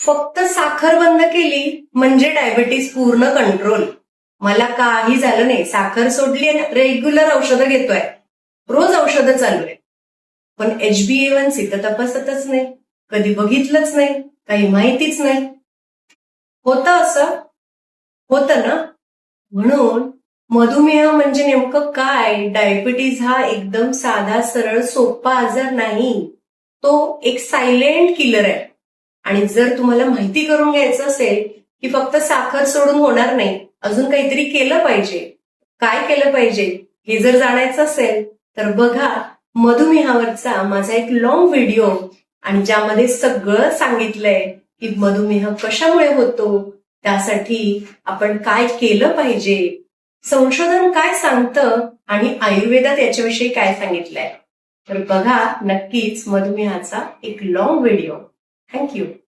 फक्त साखर बंद केली म्हणजे डायबिटीस पूर्ण कंट्रोल. मला काही झालं नाही, साखर सोडली आणि रेग्युलर औषधं घेतोय, रोज औषधं चालू आहे. पण HbA1c तर तपासतच नाही, कधी बघितलंच नाही, काही माहितीच नाही. होतं असं? होतं ना? म्हणून मधुमेह म्हणजे नेमकं काय? डायबिटीज हा एकदम साधा सरळ सोपा आजार नाही, तो एक सायलेंट किलर आहे. आणि जर तुम्हाला माहिती करून घ्यायचं असेल की फक्त साखर सोडून होणार नाही, अजून काहीतरी केलं पाहिजे, काय केलं पाहिजे हे जर जाणायचं असेल तर बघा मधुमेहावरचा माझा एक लॉंग व्हिडिओ, आणि ज्यामध्ये सगळं सांगितलंय की मधुमेह कशामुळे होतो, त्यासाठी आपण काय केलं पाहिजे, संशोधन काय सांगतं आणि आयुर्वेदात याच्याविषयी काय सांगितलंय. तर बघा नक्कीच मधुमेहाचा एक लॉंग व्हिडिओ. थँक्यू.